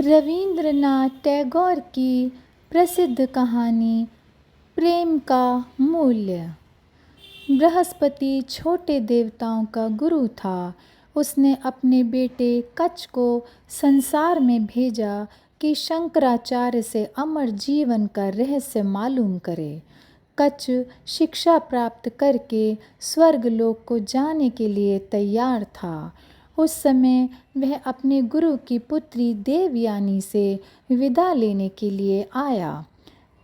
रवींद्रनाथ टैगोर की प्रसिद्ध कहानी प्रेम का मूल्य। बृहस्पति छोटे देवताओं का गुरु था। उसने अपने बेटे कच्छ को संसार में भेजा कि शंकराचार्य से अमर जीवन का रहस्य मालूम करे। कच्छ शिक्षा प्राप्त करके स्वर्गलोक को जाने के लिए तैयार था। उस समय वह अपने गुरु की पुत्री देवयानी से विदा लेने के लिए आया।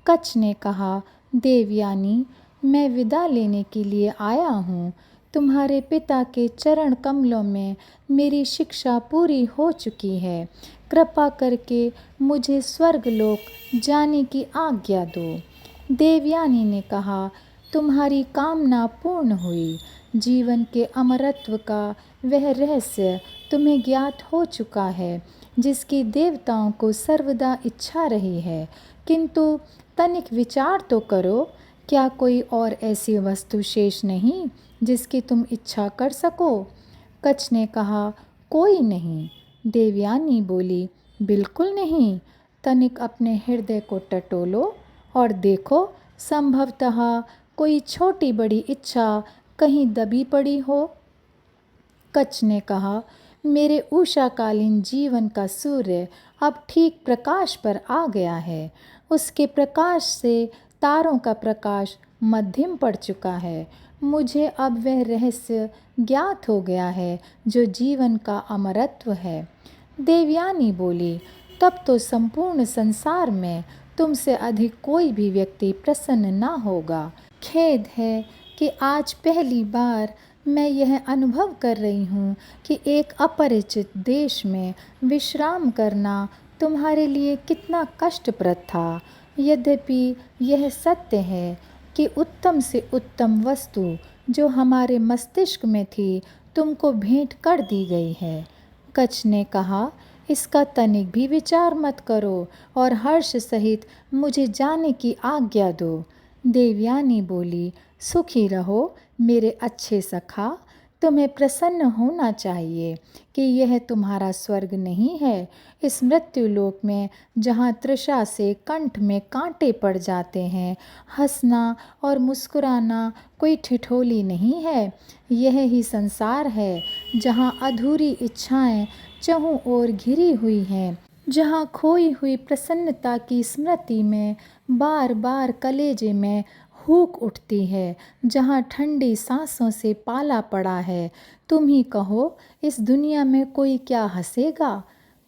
कच्छ ने कहा, देवयानी, मैं विदा लेने के लिए आया हूँ। तुम्हारे पिता के चरण कमलों में मेरी शिक्षा पूरी हो चुकी है। कृपा करके मुझे स्वर्गलोक जाने की आज्ञा दो। देवयानी ने कहा, तुम्हारी कामना पूर्ण हुई। जीवन के अमरत्व का वह रहस्य तुम्हें ज्ञात हो चुका है, जिसकी देवताओं को सर्वदा इच्छा रही है। किंतु तनिक विचार तो करो, क्या कोई और ऐसी वस्तु शेष नहीं जिसकी तुम इच्छा कर सको? कच्छ ने कहा, कोई नहीं। देवयानी बोली, बिल्कुल नहीं। तनिक अपने हृदय को टटोलो और देखो, संभवतः कोई छोटी बड़ी इच्छा कहीं दबी पड़ी हो। कच्छ ने कहा, मेरे उषाकालीन जीवन का सूर्य अब ठीक प्रकाश पर आ गया है। उसके प्रकाश से तारों का प्रकाश मध्यम पड़ चुका है। मुझे अब वह रहस्य ज्ञात हो गया है जो जीवन का अमरत्व है। देवयानी बोली, तब तो संपूर्ण संसार में तुमसे अधिक कोई भी व्यक्ति प्रसन्न ना होगा। खेद है कि आज पहली बार मैं यह अनुभव कर रही हूँ कि एक अपरिचित देश में विश्राम करना तुम्हारे लिए कितना कष्टप्रद था। यद्यपि यह सत्य है कि उत्तम से उत्तम वस्तु जो हमारे मस्तिष्क में थी तुमको भेंट कर दी गई है। कच्छ ने कहा, इसका तनिक भी विचार मत करो और हर्ष सहित मुझे जाने की आज्ञा दो। देवयानी बोली, सुखी रहो मेरे अच्छे सखा। तुम्हें प्रसन्न होना चाहिए कि यह तुम्हारा स्वर्ग नहीं है। इस मृत्युलोक में जहाँ तृषा से कंठ में कांटे पड़ जाते हैं, हंसना और मुस्कुराना कोई ठिठोली नहीं है। यह ही संसार है जहाँ अधूरी इच्छाएं चहुं ओर घिरी हुई हैं, जहाँ खोई हुई प्रसन्नता की स्मृति में बार बार कलेजे में हूक उठती है, जहाँ ठंडी सांसों से पाला पड़ा है। तुम ही कहो, इस दुनिया में कोई क्या हंसेगा?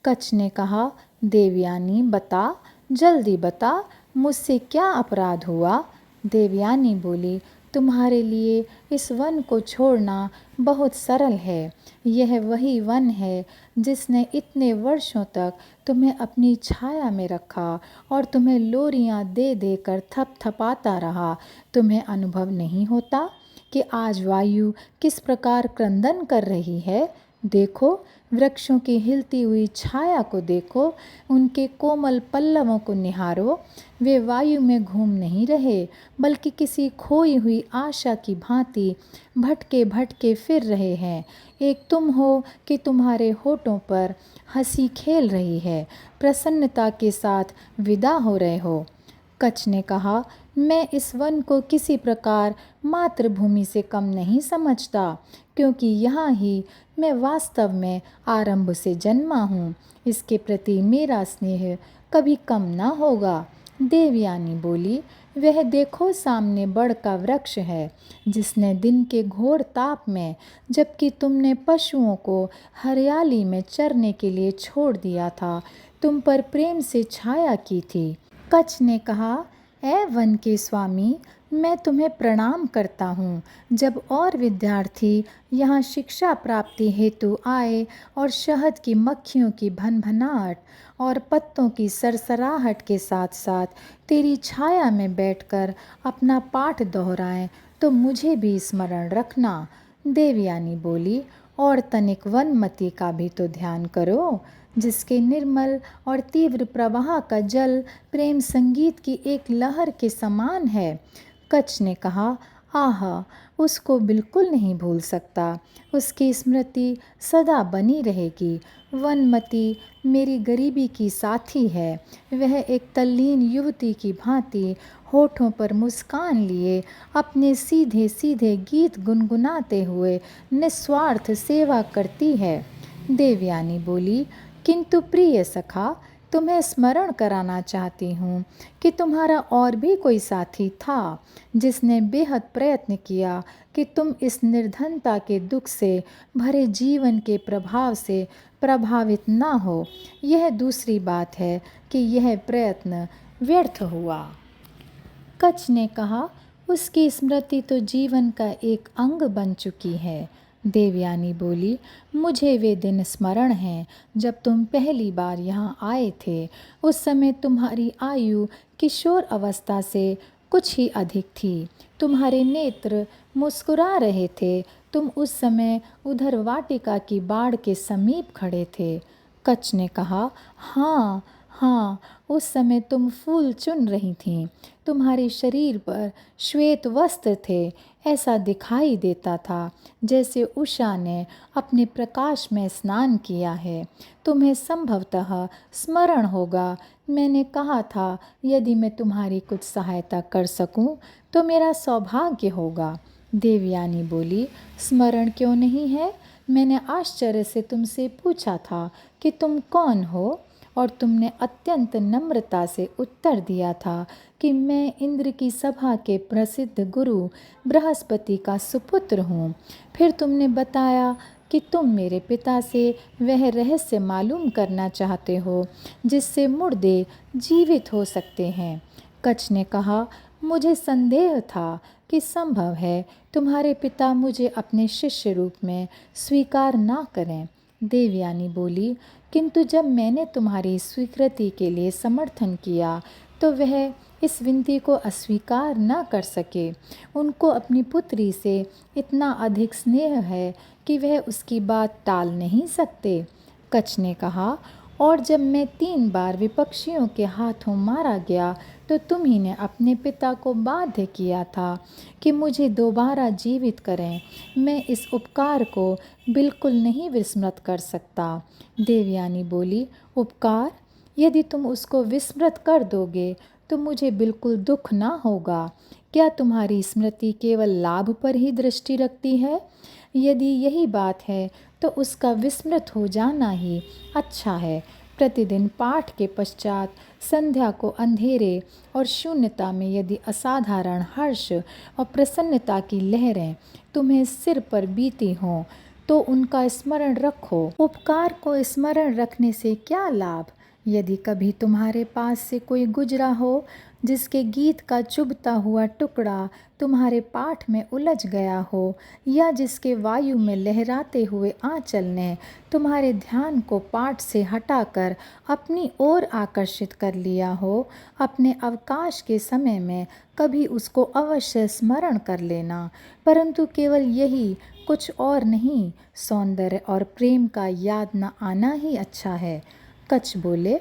कच्छ ने कहा, देवयानी बता, जल्दी बता, मुझसे क्या अपराध हुआ? देवयानी बोली, तुम्हारे लिए इस वन को छोड़ना बहुत सरल है। यह वही वन है जिसने इतने वर्षों तक तुम्हें अपनी छाया में रखा और तुम्हें लोरियां दे देकर थपथपाता रहा। तुम्हें अनुभव नहीं होता कि आज वायु किस प्रकार क्रंदन कर रही है? देखो, वृक्षों की हिलती हुई छाया को देखो, उनके कोमल पल्लवों को निहारो। वे वायु में घूम नहीं रहे, बल्कि किसी खोई हुई आशा की भांति भटके भटके फिर रहे हैं। एक तुम हो कि तुम्हारे होठों पर हंसी खेल रही है, प्रसन्नता के साथ विदा हो रहे हो। कच्छ ने कहा, मैं इस वन को किसी प्रकार मातृभूमि से कम नहीं समझता, क्योंकि यहाँ ही मैं वास्तव में आरंभ से जन्मा हूँ। इसके प्रति मेरा स्नेह कभी कम ना होगा। देवयानी बोली, वह देखो, सामने बड़ का वृक्ष है जिसने दिन के घोर ताप में, जबकि तुमने पशुओं को हरियाली में चरने के लिए छोड़ दिया था, तुम पर प्रेम से छाया की थी। कच्छ ने कहा, ऐ वन के स्वामी, मैं तुम्हें प्रणाम करता हूँ। जब और विद्यार्थी यहाँ शिक्षा प्राप्ति हेतु आए और शहद की मक्खियों की भनभनाहट और पत्तों की सरसराहट के साथ साथ तेरी छाया में बैठकर अपना पाठ दोहराएं, तो मुझे भी स्मरण रखना। देवयानी बोली, और तनिक वनमती का भी तो ध्यान करो, जिसके निर्मल और तीव्र प्रवाह का जल प्रेम संगीत की एक लहर के समान है। कच्छ ने कहा, आहा, उसको बिल्कुल नहीं भूल सकता। उसकी स्मृति सदा बनी रहेगी। वनमती मेरी गरीबी की साथी है। वह एक तल्लीन युवती की भांति होठों पर मुस्कान लिए अपने सीधे सीधे गीत गुनगुनाते हुए निस्वार्थ सेवा करती है। देवयानी बोली, किंतु प्रिय सखा, तुम्हें स्मरण कराना चाहती हूँ कि तुम्हारा और भी कोई साथी था जिसने बेहद प्रयत्न किया कि तुम इस निर्धनता के दुख से भरे जीवन के प्रभाव से प्रभावित ना हो। यह दूसरी बात है कि यह प्रयत्न व्यर्थ हुआ। कच्छ ने कहा, उसकी स्मृति तो जीवन का एक अंग बन चुकी है। देवयानी बोली, मुझे वे दिन स्मरण हैं जब तुम पहली बार यहाँ आए थे। उस समय तुम्हारी आयु किशोर अवस्था से कुछ ही अधिक थी। तुम्हारे नेत्र मुस्कुरा रहे थे। तुम उस समय उधर वाटिका की बाड़ के समीप खड़े थे। कच्छ ने कहा, हाँ हाँ, उस समय तुम फूल चुन रही थीं। तुम्हारे शरीर पर श्वेत वस्त्र थे। ऐसा दिखाई देता था जैसे उषा ने अपने प्रकाश में स्नान किया है। तुम्हें संभवतः स्मरण होगा, मैंने कहा था यदि मैं तुम्हारी कुछ सहायता कर सकूं तो मेरा सौभाग्य होगा। देवयानी बोली, स्मरण क्यों नहीं है? मैंने आश्चर्य से तुमसे पूछा था कि तुम कौन हो, और तुमने अत्यंत नम्रता से उत्तर दिया था कि मैं इंद्र की सभा के प्रसिद्ध गुरु बृहस्पति का सुपुत्र हूँ। फिर तुमने बताया कि तुम मेरे पिता से वह रहस्य मालूम करना चाहते हो जिससे मुर्दे जीवित हो सकते हैं। कच्छ ने कहा, मुझे संदेह था कि संभव है तुम्हारे पिता मुझे अपने शिष्य रूप में स्वीकार ना करें। देवयानी बोली, किंतु जब मैंने तुम्हारी स्वीकृति के लिए समर्थन किया तो वह इस विनती को अस्वीकार न कर सके। उनको अपनी पुत्री से इतना अधिक स्नेह है कि वह उसकी बात टाल नहीं सकते। कच्छ ने कहा, और जब मैं 3 बार विपक्षियों के हाथों मारा गया तो तुम्ही ने अपने पिता को बाध्य किया था कि मुझे दोबारा जीवित करें। मैं इस उपकार को बिल्कुल नहीं विस्मृत कर सकता। देवयानी बोली, उपकार? यदि तुम उसको विस्मृत कर दोगे तो मुझे बिल्कुल दुख ना होगा। क्या तुम्हारी स्मृति केवल लाभ पर ही दृष्टि रखती है? यदि यही बात है तो उसका विस्मृत हो जाना ही अच्छा है। प्रतिदिन पाठ के पश्चात संध्या को अंधेरे और शून्यता में यदि असाधारण हर्ष और प्रसन्नता की लहरें तुम्हें सिर पर बीती हों तो उनका स्मरण रखो। उपकार को स्मरण रखने से क्या लाभ? यदि कभी तुम्हारे पास से कोई गुजरा हो जिसके गीत का चुभता हुआ टुकड़ा तुम्हारे पाठ में उलझ गया हो, या जिसके वायु में लहराते हुए आंचल ने तुम्हारे ध्यान को पाठ से हटाकर अपनी ओर आकर्षित कर लिया हो, अपने अवकाश के समय में कभी उसको अवश्य स्मरण कर लेना। परंतु केवल यही, कुछ और नहीं। सौंदर्य और प्रेम का याद न आना ही अच्छा है। कच्छ बोले,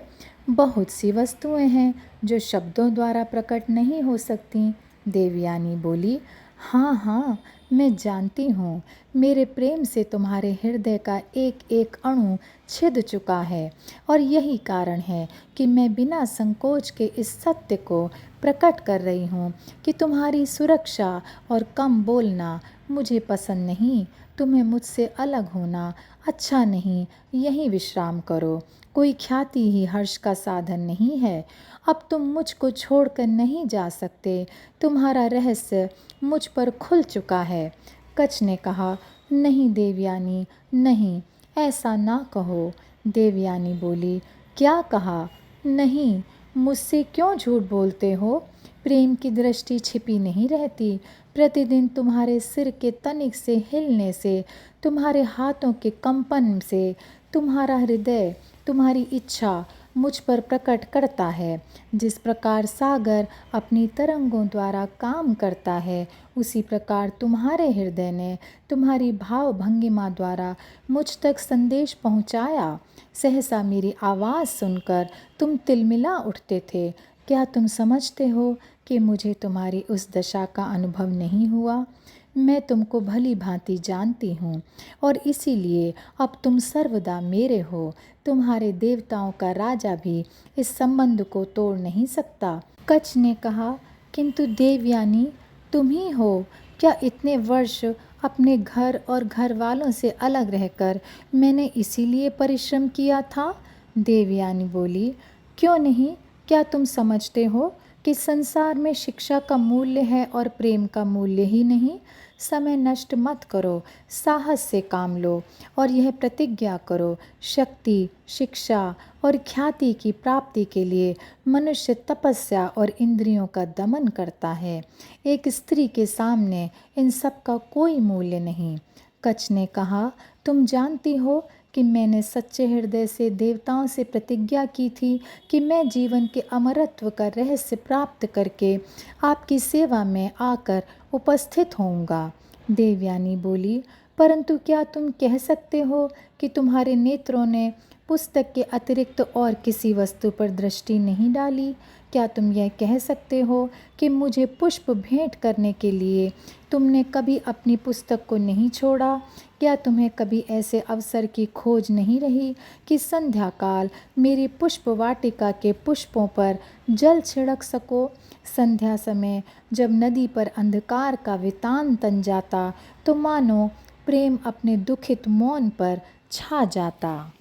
बहुत सी वस्तुएं हैं जो शब्दों द्वारा प्रकट नहीं हो सकती। देवयानी बोली, हाँ हाँ, मैं जानती हूँ। मेरे प्रेम से तुम्हारे हृदय का एक एक अणु छिद चुका है, और यही कारण है कि मैं बिना संकोच के इस सत्य को प्रकट कर रही हूँ कि तुम्हारी सुरक्षा और कम बोलना मुझे पसंद नहीं। तुम्हें मुझसे अलग होना अच्छा नहीं। यहीं विश्राम करो। कोई ख्याति ही हर्ष का साधन नहीं है। अब तुम मुझको छोड़कर नहीं जा सकते। तुम्हारा रहस्य मुझ पर खुल चुका है। कच्छ ने कहा, नहीं देवयानी, नहीं, ऐसा ना कहो। देवयानी बोली, क्या कहा? नहीं, मुझसे क्यों झूठ बोलते हो? प्रेम की दृष्टि छिपी नहीं रहती। प्रतिदिन तुम्हारे सिर के तनिक से हिलने से, तुम्हारे हाथों के कंपन से, तुम्हारा हृदय तुम्हारी इच्छा मुझ पर प्रकट करता है। जिस प्रकार सागर अपनी तरंगों द्वारा काम करता है, उसी प्रकार तुम्हारे हृदय ने तुम्हारी भाव भंगिमा द्वारा मुझ तक संदेश पहुंचाया। सहसा मेरी आवाज़ सुनकर तुम तिलमिला उठते थे। क्या तुम समझते हो कि मुझे तुम्हारी उस दशा का अनुभव नहीं हुआ? मैं तुमको भली भांति जानती हूँ और इसीलिए अब तुम सर्वदा मेरे हो। तुम्हारे देवताओं का राजा भी इस संबंध को तोड़ नहीं सकता। कच्छ ने कहा, किंतु देवयानी तुम ही हो क्या? इतने वर्ष अपने घर और घर वालों से अलग रहकर मैंने इसीलिए परिश्रम किया था। देवयानी बोली, क्यों नहीं? क्या तुम समझते हो कि संसार में शिक्षा का मूल्य है और प्रेम का मूल्य ही नहीं? समय नष्ट मत करो, साहस से काम लो और यह प्रतिज्ञा करो, शक्ति, शिक्षा और ख्याति की प्राप्ति के लिए मनुष्य तपस्या और इंद्रियों का दमन करता है। एक स्त्री के सामने इन सब का कोई मूल्य नहीं। कच्छ ने कहा, तुम जानती हो कि मैंने सच्चे हृदय से देवताओं से प्रतिज्ञा की थी कि मैं जीवन के अमरत्व का रहस्य प्राप्त करके आपकी सेवा में आकर उपस्थित होऊंगा। देवयानी बोली, परंतु क्या तुम कह सकते हो कि तुम्हारे नेत्रों ने पुस्तक के अतिरिक्त और किसी वस्तु पर दृष्टि नहीं डाली? क्या तुम यह कह सकते हो कि मुझे पुष्प भेंट करने के लिए तुमने कभी अपनी पुस्तक को नहीं छोड़ा? क्या तुम्हें कभी ऐसे अवसर की खोज नहीं रही कि संध्या काल मेरी पुष्प वाटिका के पुष्पों पर जल छिड़क सको? संध्या समय जब नदी पर अंधकार का वितान तन जाता तो मानो प्रेम अपने दुखित मौन पर छा जाता।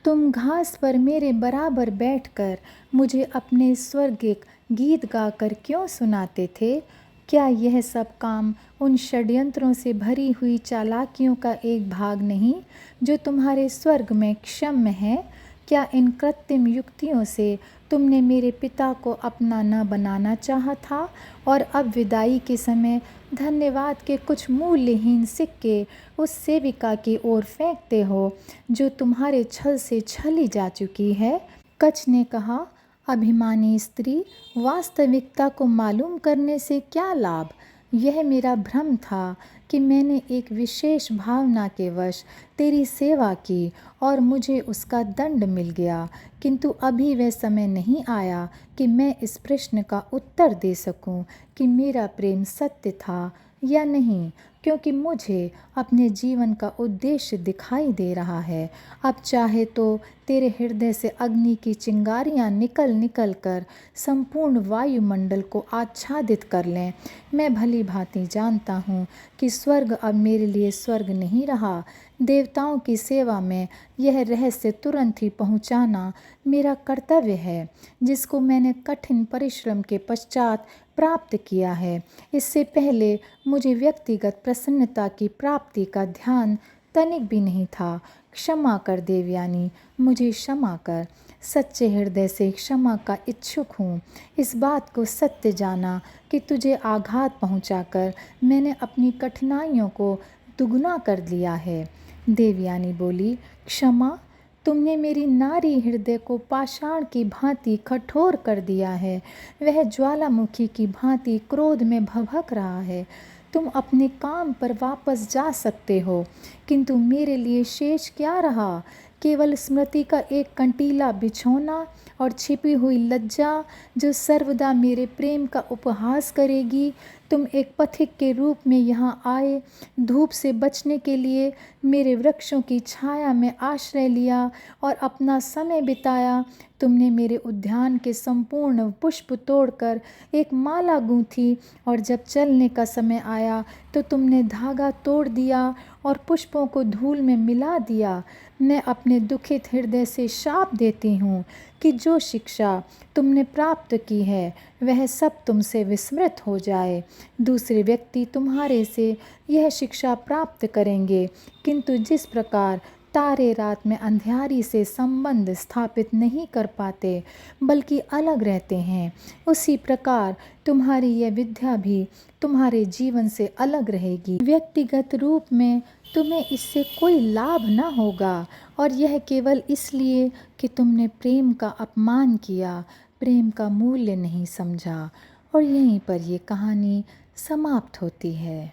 तुम घास पर मेरे बराबर बैठकर मुझे अपने स्वर्गिक गीत गाकर क्यों सुनाते थे? क्या यह सब काम उन षड्यंत्रों से भरी हुई चालाकियों का एक भाग नहीं जो तुम्हारे स्वर्ग में क्षम्य है? क्या इन कृत्रिम युक्तियों से तुमने मेरे पिता को अपना न बनाना चाहा था और अब विदाई के समय धन्यवाद के कुछ मूल्यहीन सिक्के उस सेविका की ओर फेंकते हो जो तुम्हारे छल से छली जा चुकी है? कच्छ ने कहा, अभिमानी स्त्री, वास्तविकता को मालूम करने से क्या लाभ? यह मेरा भ्रम था कि मैंने एक विशेष भावना के वश तेरी सेवा की और मुझे उसका दंड मिल गया, किंतु अभी वह समय नहीं आया कि मैं इस प्रश्न का उत्तर दे सकूं कि मेरा प्रेम सत्य था या नहीं, क्योंकि मुझे अपने जीवन का उद्देश्य दिखाई दे रहा है। अब चाहे तो तेरे हृदय से अग्नि की चिंगारियां निकल निकल कर संपूर्ण वायुमंडल को आच्छादित कर लें। मैं भली भांति जानता हूँ कि स्वर्ग अब मेरे लिए स्वर्ग नहीं रहा। देवताओं की सेवा में यह रहस्य तुरंत ही पहुँचाना मेरा कर्तव्य है, जिसको मैंने कठिन परिश्रम के पश्चात प्राप्त किया है। इससे पहले मुझे व्यक्तिगत प्रसन्नता की प्राप्ति का ध्यान तनिक भी नहीं था। क्षमा कर देवयानी, मुझे क्षमा कर। सच्चे हृदय से क्षमा का इच्छुक हूँ। इस बात को सत्य जाना कि तुझे आघात पहुँचाकर मैंने अपनी कठिनाइयों को दुगुना कर लिया है। देवयानी बोली, क्षमा? तुमने मेरी नारी हृदय को पाषाण की भांति कठोर कर दिया है। वह ज्वालामुखी की भांति क्रोध में भभक रहा है। तुम अपने काम पर वापस जा सकते हो, किंतु मेरे लिए शेष क्या रहा? केवल स्मृति का एक कंटीला बिछोना और छिपी हुई लज्जा जो सर्वदा मेरे प्रेम का उपहास करेगी। तुम एक पथिक के रूप में यहाँ आए, धूप से बचने के लिए मेरे वृक्षों की छाया में आश्रय लिया और अपना समय बिताया। तुमने मेरे उद्यान के संपूर्ण पुष्प तोड़कर एक माला गूंथी और जब चलने का समय आया तो तुमने धागा तोड़ दिया और पुष्पों को धूल में मिला दिया। मैं अपने दुखित हृदय से शाप देती हूँ कि जो शिक्षा तुमने प्राप्त की है वह सब तुमसे विस्मृत हो जाए। दूसरे व्यक्ति तुम्हारे से यह शिक्षा प्राप्त करेंगे, किंतु जिस प्रकार तारे रात में अंधियारी से संबंध स्थापित नहीं कर पाते बल्कि अलग रहते हैं, उसी प्रकार तुम्हारी यह विद्या भी तुम्हारे जीवन से अलग रहेगी। व्यक्तिगत रूप में तुम्हें इससे कोई लाभ न होगा, और यह केवल इसलिए कि तुमने प्रेम का अपमान किया, प्रेम का मूल्य नहीं समझा। और यहीं पर ये कहानी समाप्त होती है।